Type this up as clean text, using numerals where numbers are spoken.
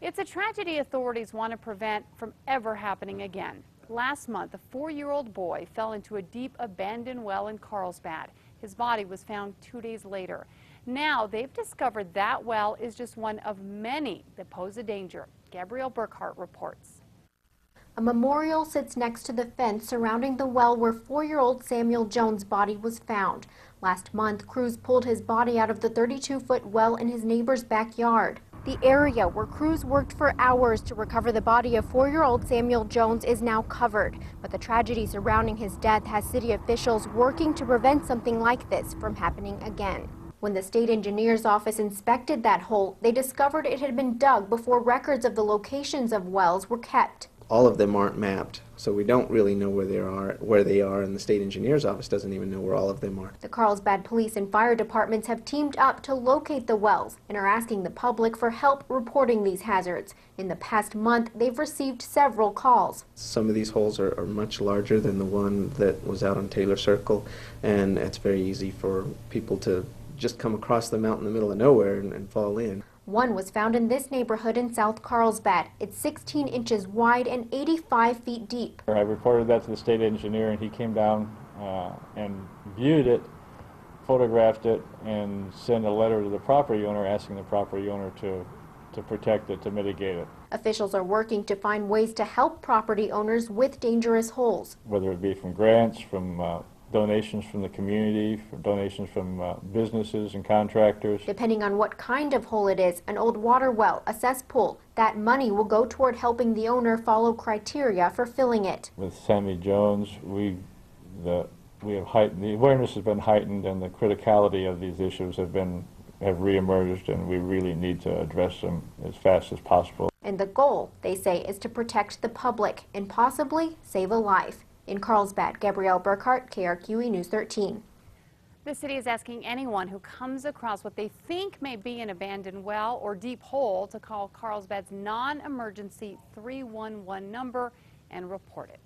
It's a tragedy authorities want to prevent from ever happening again. Last month, a 4-year-old boy fell into a deep abandoned well in Carlsbad. His body was found 2 days later. Now they've discovered that well is just one of many that pose a danger. Gabrielle Burkhart reports. A memorial sits next to the fence surrounding the well where 4-year-old Samuel Jones' body was found. Last month, crews pulled his body out of the 32-foot well in his neighbor's backyard. The area where crews worked for hours to recover the body of 4-year-old Samuel Jones is now covered. But the tragedy surrounding his death has city officials working to prevent something like this from happening again. When the state engineer's office inspected that hole, they discovered it had been dug before records of the locations of wells were kept. All of them aren't mapped, so we don't really know where they are, and the state engineer's office doesn't even know where all of them are. The Carlsbad police and fire departments have teamed up to locate the wells and are asking the public for help reporting these hazards. In the past month, they've received several calls. Some of these holes are much larger than the one that was out on Taylor Circle, and it's very easy for people to just come across them out in the middle of nowhere and fall in. One was found in this neighborhood in South Carlsbad. It's 16 inches wide and 85 feet deep. I reported that to the state engineer, and he came down and viewed it, photographed it, and sent a letter to the property owner asking the property owner to protect it, to mitigate it. Officials are working to find ways to help property owners with dangerous holes. Whether it be from grants, from donations from the community, from donations from businesses and contractors. Depending on what kind of hole it is, an old water well, a cesspool, that money will go toward helping the owner follow criteria for filling it. With Sammy Jones, the awareness has been heightened, and the criticality of these issues have reemerged, and we really need to address them as fast as possible. And the goal, they say, is to protect the public and possibly save a life. In Carlsbad, Gabrielle Burkhart, KRQE News 13. The city is asking anyone who comes across what they think may be an abandoned well or deep hole to call Carlsbad's non-emergency 311 number and report it.